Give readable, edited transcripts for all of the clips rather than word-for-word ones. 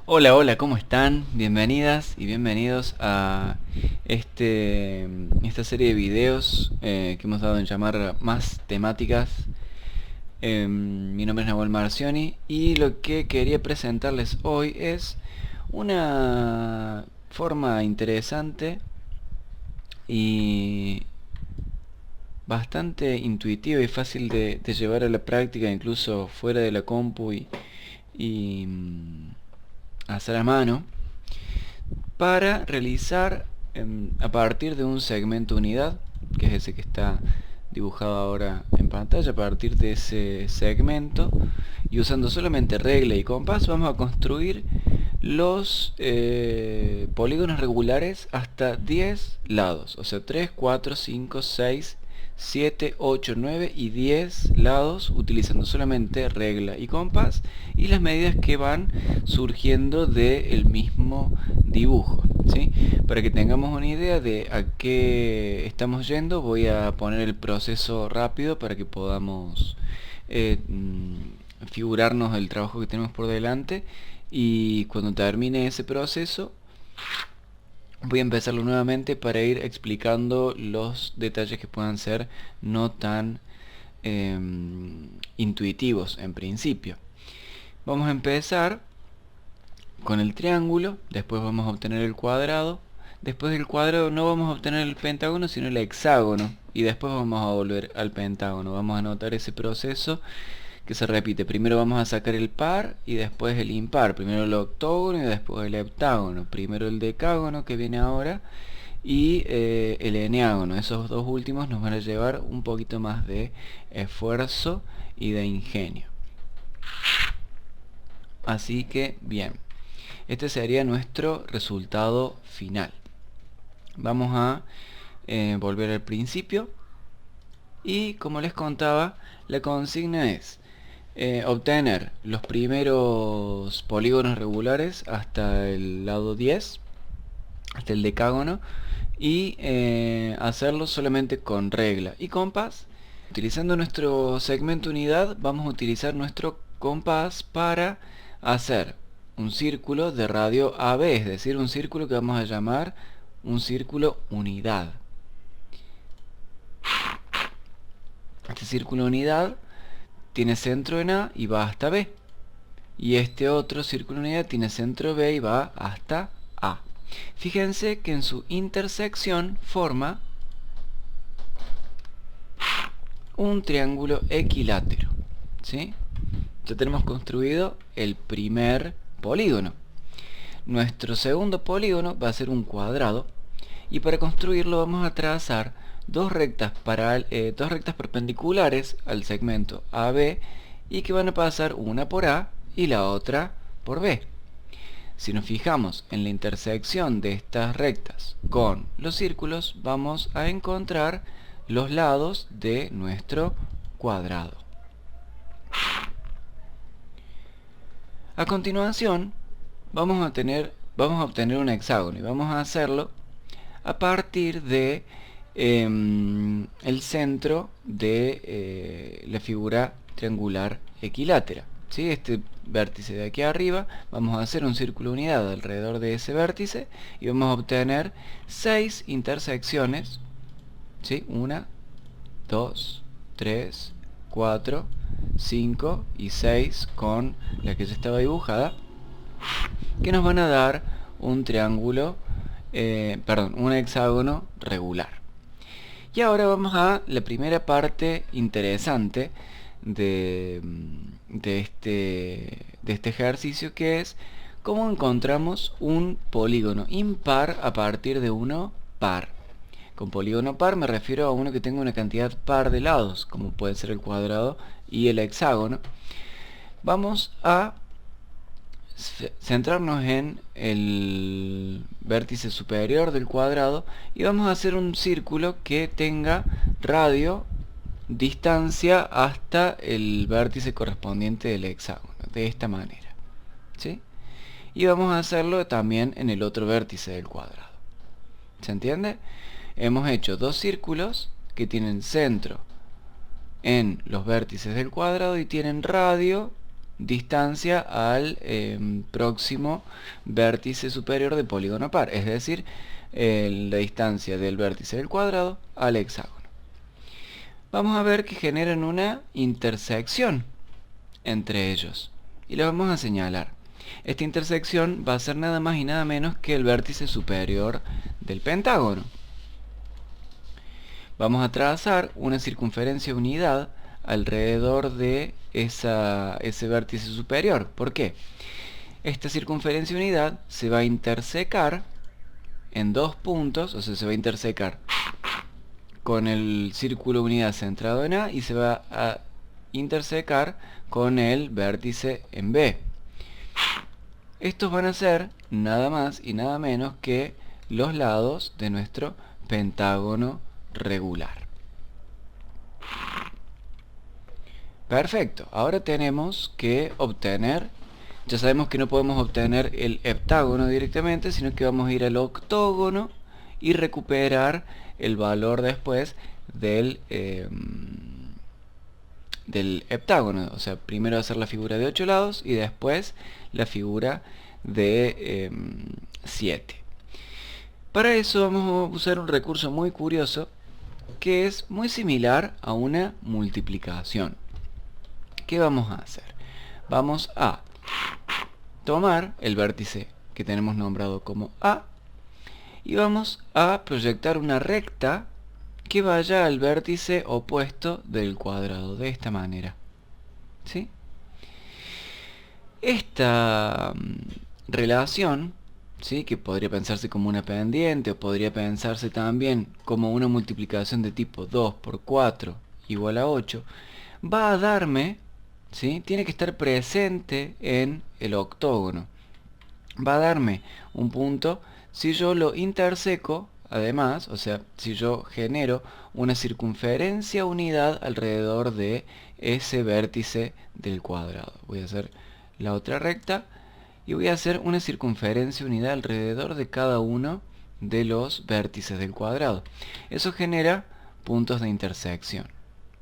Hola, hola, ¿cómo están? Bienvenidas y bienvenidos a esta serie de videos que hemos dado en llamar Más Temáticas. Mi nombre es Nahuel Marcioni y lo que quería presentarles hoy es una forma interesante y bastante intuitiva y fácil de llevar a la práctica, incluso fuera de la compu y hacer a mano, para realizar a partir de un segmento unidad, que es ese que está dibujado ahora en pantalla. A partir de ese segmento y usando solamente regla y compás vamos a construir los polígonos regulares hasta 10 lados, o sea 3, 4, 5, 6, 7, 8, 9 y 10 lados, utilizando solamente regla y compás y las medidas que van surgiendo del mismo dibujo, ¿sí? Para que tengamos una idea de a qué estamos yendo, voy a poner el proceso rápido para que podamos figurarnos el trabajo que tenemos por delante, y cuando termine ese proceso voy a empezarlo nuevamente para ir explicando los detalles que puedan ser no tan eh, intuitivos en principio. Vamos a empezar con el triángulo, después vamos a obtener el cuadrado, después del cuadrado no vamos a obtener el pentágono sino el hexágono, y después vamos a volver al pentágono. Vamos a notar ese proceso que se repite. Primero vamos a sacar el par y después el impar. Primero el octógono y después el heptágono. Primero el decágono, que viene ahora, y el eneágono. Esos dos últimos nos van a llevar un poquito más de esfuerzo y de ingenio. Así que bien, este sería nuestro resultado final. Vamos a volver al principio y, como les contaba, la consigna es obtener los primeros polígonos regulares hasta el lado 10, hasta el decágono, y hacerlo solamente con regla y compás. Utilizando nuestro segmento unidad vamos a utilizar nuestro compás para hacer un círculo de radio AB, es decir, un círculo que vamos a llamar un círculo unidad. Este círculo unidad tiene centro en A y va hasta B. Y este otro círculo unidad tiene centro B y va hasta A. Fíjense que en su intersección forma un triángulo equilátero, ¿sí? Ya tenemos construido el primer polígono. Nuestro segundo polígono va a ser un cuadrado, y para construirlo vamos a trazar dos rectas perpendiculares al segmento AB y que van a pasar una por A y la otra por B. Si nos fijamos en la intersección de estas rectas con los círculos, vamos a encontrar los lados de nuestro cuadrado. A continuación vamos a obtener un hexágono, y vamos a hacerlo a partir de el centro de la figura triangular equilátera, ¿sí? Este vértice de aquí arriba, vamos a hacer un círculo unidad alrededor de ese vértice y vamos a obtener 6 intersecciones, ¿sí? 1, 2, 3, 4, 5 y 6 con la que ya estaba dibujada, que nos van a dar un triángulo, un hexágono regular. Y ahora vamos a la primera parte interesante de este ejercicio, que es cómo encontramos un polígono impar a partir de uno par. Con polígono par me refiero a uno que tenga una cantidad par de lados, como puede ser el cuadrado y el hexágono. Vamos a centrarnos en el vértice superior del cuadrado y vamos a hacer un círculo que tenga radio, distancia hasta el vértice correspondiente del hexágono, de esta manera, ¿sí? Y vamos a hacerlo también en el otro vértice del cuadrado. ¿Se entiende? Hemos hecho dos círculos que tienen centro en los vértices del cuadrado y tienen radio distancia al próximo vértice superior de polígono par, es decir, la distancia del vértice del cuadrado al hexágono. Vamos a ver que generan una intersección entre ellos y la vamos a señalar. Esta intersección va a ser nada más y nada menos que el vértice superior del pentágono. Vamos a trazar una circunferencia unidad alrededor de ese vértice superior. ¿Por qué? Esta circunferencia unidad se va a intersecar en dos puntos, o sea, se va a intersecar con el círculo unidad centrado en A y se va a intersecar con el vértice en B. Estos van a ser nada más y nada menos que los lados de nuestro pentágono regular. Perfecto, ahora tenemos que obtener, ya sabemos que no podemos obtener el heptágono directamente, sino que vamos a ir al octógono y recuperar el valor después del heptágono. O sea, primero hacer la figura de 8 lados y después la figura de 7. Para eso vamos a usar un recurso muy curioso que es muy similar a una multiplicación. ¿Qué vamos a hacer? Vamos a tomar el vértice que tenemos nombrado como A y vamos a proyectar una recta que vaya al vértice opuesto del cuadrado, de esta manera. ¿Sí? Esta relación, ¿sí?, que podría pensarse como una pendiente o podría pensarse también como una multiplicación de tipo 2 por 4 igual a 8, va a darme, ¿sí?, tiene que estar presente en el octógono. Va a darme un punto si yo lo interseco, además, o sea, si yo genero una circunferencia unidad alrededor de ese vértice del cuadrado. Voy a hacer la otra recta y voy a hacer una circunferencia unidad alrededor de cada uno de los vértices del cuadrado. Eso genera puntos de intersección.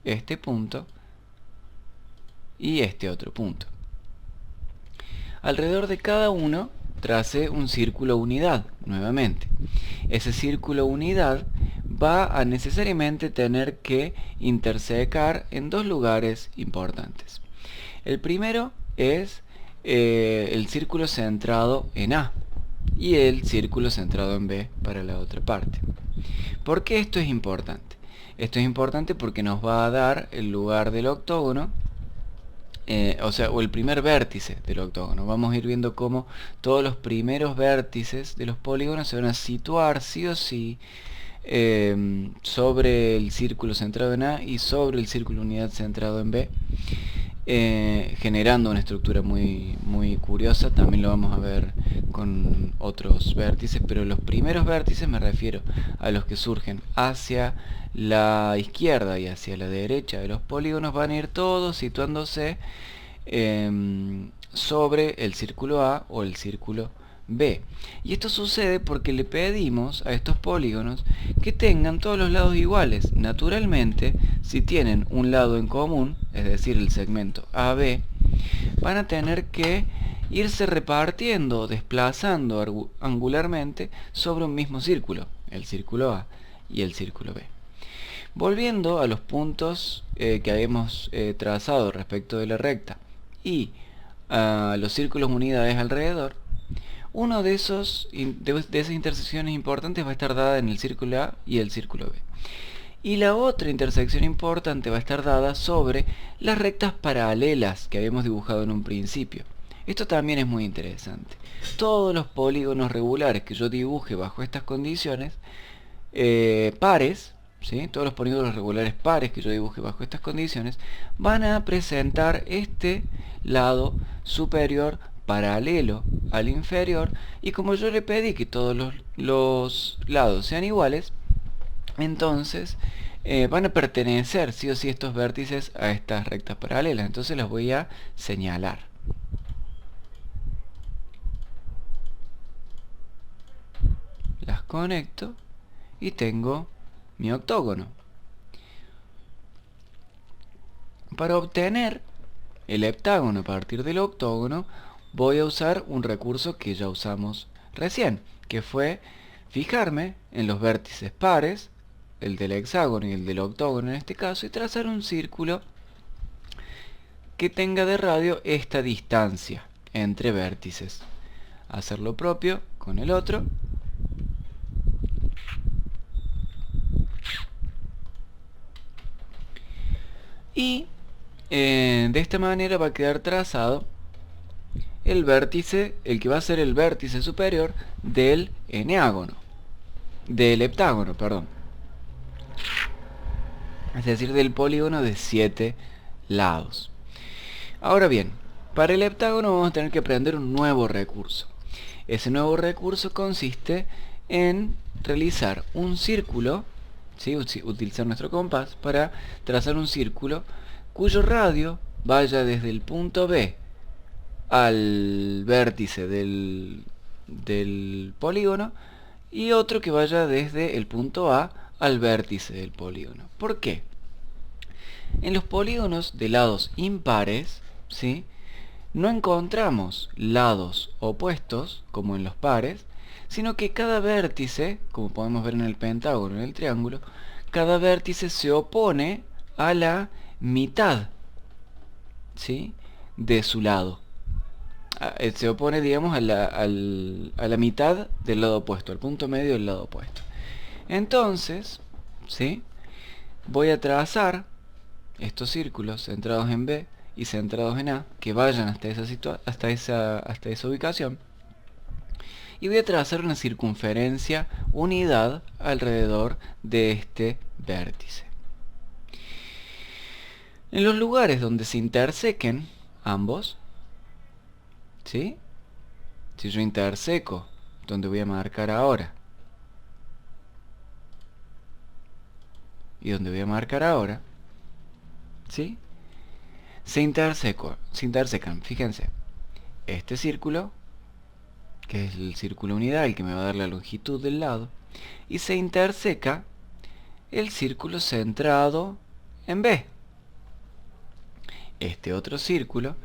Este punto y este otro punto. Alrededor de cada uno tracé un círculo unidad nuevamente. Ese círculo unidad va a necesariamente tener que intersecar en dos lugares importantes. El primero es el círculo centrado en A y el círculo centrado en B para la otra parte. ¿Por qué esto es importante? Esto es importante porque nos va a dar el lugar del octógono, o el primer vértice del octógono. Vamos a ir viendo cómo todos los primeros vértices de los polígonos se van a situar sí o sí sobre el círculo centrado en A y sobre el círculo unidad centrado en B, generando una estructura muy curiosa. También lo vamos a ver con otros vértices, pero los primeros vértices me refiero a los que surgen hacia la izquierda y hacia la derecha de los polígonos, van a ir todos situándose sobre el círculo A o el círculo B. Y esto sucede porque le pedimos a estos polígonos que tengan todos los lados iguales. Naturalmente, si tienen un lado en común, es decir, el segmento AB, van a tener que irse repartiendo, desplazando angularmente sobre un mismo círculo, el círculo A y el círculo B. Volviendo a los puntos que habíamos trazado respecto de la recta y a los círculos unidades alrededor, uno de esas intersecciones importantes va a estar dada en el círculo A y el círculo B. Y la otra intersección importante va a estar dada sobre las rectas paralelas que habíamos dibujado en un principio. Esto también es muy interesante. Todos los polígonos regulares que yo dibuje bajo estas condiciones, pares, ¿sí?, todos los polígonos regulares pares que yo dibuje bajo estas condiciones, van a presentar este lado superior paralelo al inferior, y como yo le pedí que todos los lados sean iguales, entonces van a pertenecer sí o sí estos vértices a estas rectas paralelas. Entonces las voy a señalar. Las conecto y tengo mi octógono. Para obtener el heptágono a partir del octógono, voy a usar un recurso que ya usamos recién, que fue fijarme en los vértices pares, el del hexágono y el del octógono en este caso, y trazar un círculo que tenga de radio esta distancia entre vértices. Hacer lo propio con el otro. Y de esta manera va a quedar trazado el vértice, el que va a ser el vértice superior del eneágono, del heptágono, perdón. Es decir, del polígono de 7 lados. Ahora bien, para el heptágono vamos a tener que aprender un nuevo recurso. Ese nuevo recurso consiste en realizar un círculo, ¿sí? Utilizar nuestro compás para trazar un círculo cuyo radio vaya desde el punto B al vértice del polígono y otro que vaya desde el punto A al vértice del polígono. ¿Por qué? En los polígonos de lados impares, ¿sí?, no encontramos lados opuestos como en los pares, sino que cada vértice, como podemos ver en el pentágono, en el triángulo, cada vértice se opone a la mitad, ¿sí?, de su lado. Se opone, digamos, a la mitad del lado opuesto, al punto medio del lado opuesto. Entonces, ¿sí?, voy a trazar estos círculos centrados en B y centrados en A, que vayan hasta esa ubicación, y voy a trazar una circunferencia unidad alrededor de este vértice. En los lugares donde se intersequen ambos, ¿sí?, si yo interseco donde voy a marcar ahora y donde voy a marcar ahora, ¿sí?, se intersecan, fíjense, este círculo, que es el círculo unidad, el que me va a dar la longitud del lado, y se interseca el círculo centrado en B. Este otro círculo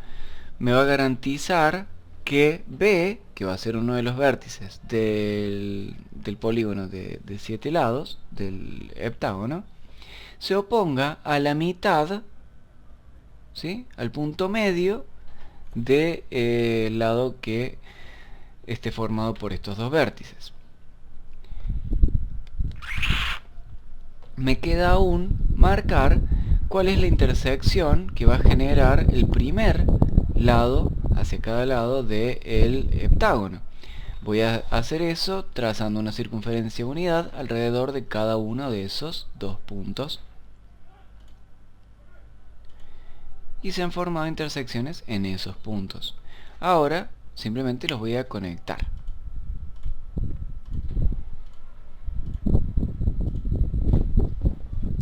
me va a garantizar que B, que va a ser uno de los vértices del polígono de 7 lados, del heptágono, se oponga a la mitad, ¿sí?, al punto medio del lado que esté formado por estos dos vértices. Me queda aún marcar cuál es la intersección que va a generar el primer lado hacia cada lado del heptágono. Voy a hacer eso trazando una circunferencia unidad alrededor de cada uno de esos dos puntos. Y se han formado intersecciones en esos puntos. Ahora simplemente los voy a conectar.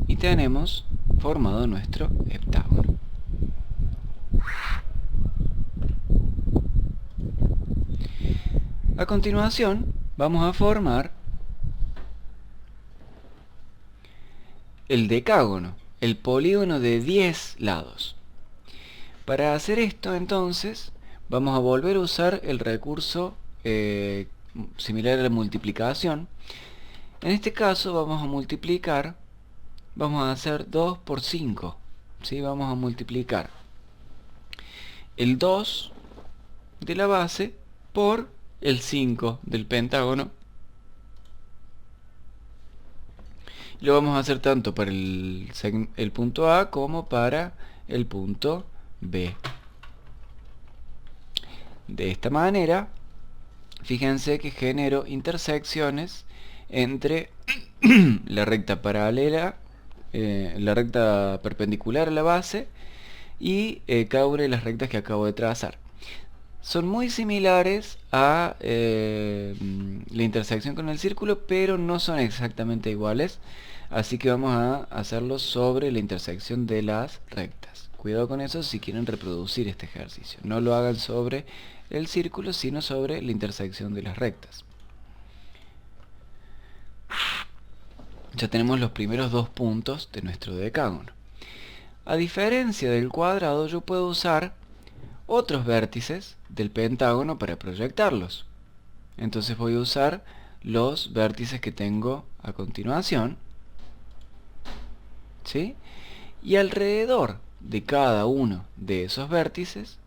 Y tenemos formado nuestro heptágono. A continuación vamos a formar el decágono, el polígono de 10 lados. Para hacer esto, entonces, vamos a volver a usar el recurso similar a la multiplicación. En este caso vamos a multiplicar, vamos a hacer 2 por 5, ¿sí? Vamos a multiplicar el 2 de la base por el 5 del pentágono. Lo vamos a hacer tanto para el punto A como para el punto B. De esta manera, fíjense que genero intersecciones entre la recta paralela, la recta perpendicular a la base y cada una de las rectas que acabo de trazar. Son muy similares a la intersección con el círculo, pero no son exactamente iguales, así que vamos a hacerlo sobre la intersección de las rectas. Cuidado con eso si quieren reproducir este ejercicio. No lo hagan sobre el círculo, sino sobre la intersección de las rectas. Ya tenemos los primeros dos puntos de nuestro decágono. A diferencia del cuadrado, yo puedo usar otros vértices del pentágono para proyectarlos. Entonces voy a usar los vértices que tengo a continuación, ¿sí? Y alrededor de cada uno de esos vértices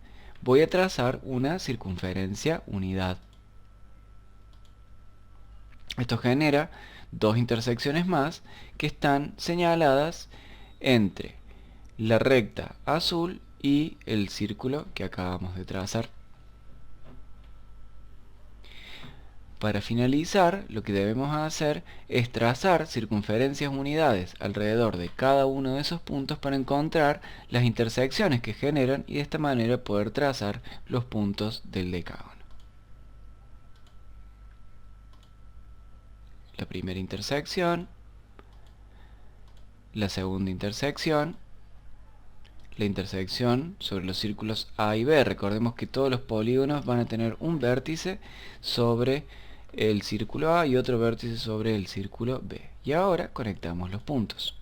voy a trazar una circunferencia unidad. Esto genera dos intersecciones más que están señaladas entre la recta azul y el círculo que acabamos de trazar. Para finalizar, lo que debemos hacer es trazar circunferencias unidades alrededor de cada uno de esos puntos para encontrar las intersecciones que generan y de esta manera poder trazar los puntos del decágono. La primera intersección, la segunda intersección, la intersección sobre los círculos A y B. Recordemos que todos los polígonos van a tener un vértice sobre el círculo A y otro vértice sobre el círculo B. Y ahora conectamos los puntos.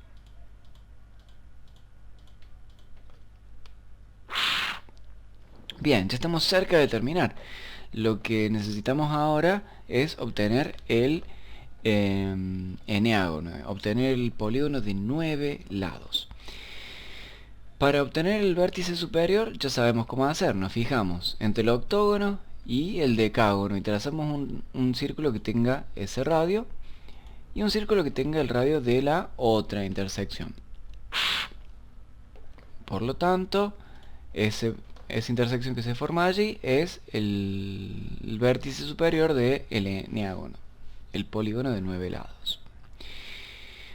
Bien, ya estamos cerca de terminar. Lo que necesitamos ahora es obtener el eneágono, obtener el polígono de 9 lados. Para obtener el vértice superior ya sabemos cómo hacer. Nos fijamos entre el octógono y el decágono y trazamos un círculo que tenga ese radio y un círculo que tenga el radio de la otra intersección. Por lo tanto, esa intersección que se forma allí es el vértice superior del eneágono, el polígono de 9 lados.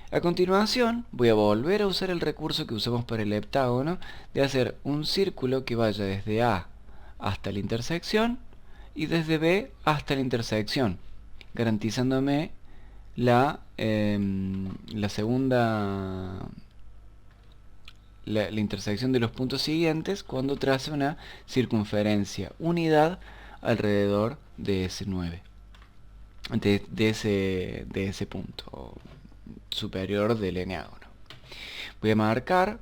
A continuación voy a volver a usar el recurso que usamos para el heptágono de hacer un círculo que vaya desde A hasta la intersección y desde B hasta la intersección, garantizándome la intersección de los puntos siguientes cuando trace una circunferencia unidad alrededor de ese 9, de ese punto superior del eneágono. Voy a marcar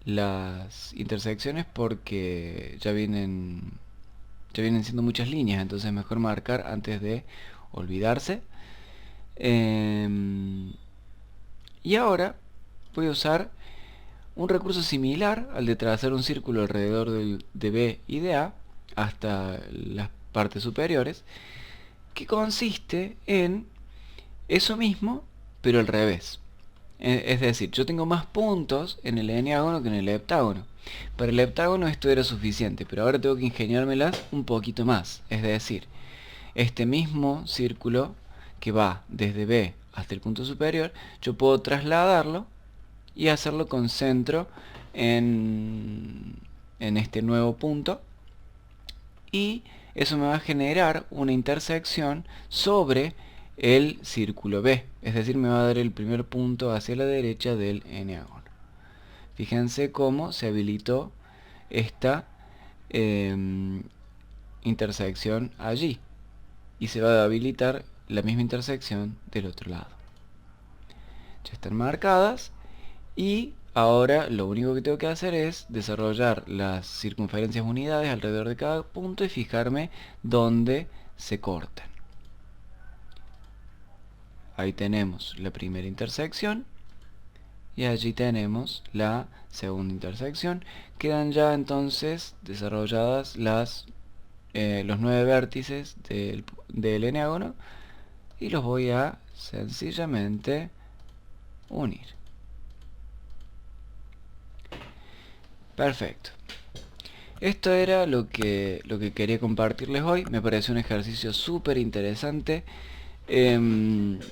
las intersecciones porque ya vienen siendo muchas líneas, entonces es mejor marcar antes de olvidarse. Y ahora voy a usar un recurso similar al de trazar un círculo alrededor de B y de A hasta las partes superiores, que consiste en eso mismo pero al revés. Es decir, yo tengo más puntos en el eneágono que en el heptágono. Para el heptágono esto era suficiente, pero ahora tengo que ingeniármelas un poquito más. Es decir, este mismo círculo que va desde B hasta el punto superior, yo puedo trasladarlo y hacerlo con centro en este nuevo punto, y eso me va a generar una intersección sobre el círculo B, es decir, me va a dar el primer punto hacia la derecha del eneágono. Fíjense cómo se habilitó esta intersección allí, y se va a habilitar la misma intersección del otro lado. Ya están marcadas, y ahora lo único que tengo que hacer es desarrollar las circunferencias unidades alrededor de cada punto y fijarme dónde se cortan. Ahí tenemos la primera intersección y allí tenemos la segunda intersección. Quedan ya entonces desarrolladas los 9 vértices del eneágono y los voy a sencillamente unir. Perfecto. Esto era lo que quería compartirles hoy. Me pareció un ejercicio súper interesante.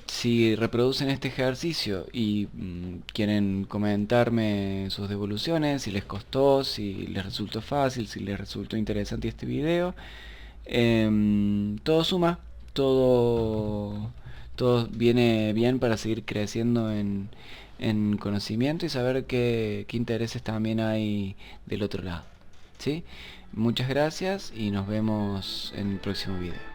Si reproducen este ejercicio y quieren comentarme sus devoluciones, si les costó, si les resultó fácil, si les resultó interesante este video, todo suma, todo viene bien para seguir creciendo en conocimiento y saber qué intereses también hay del otro lado. ¿Sí? Muchas gracias y nos vemos en el próximo video.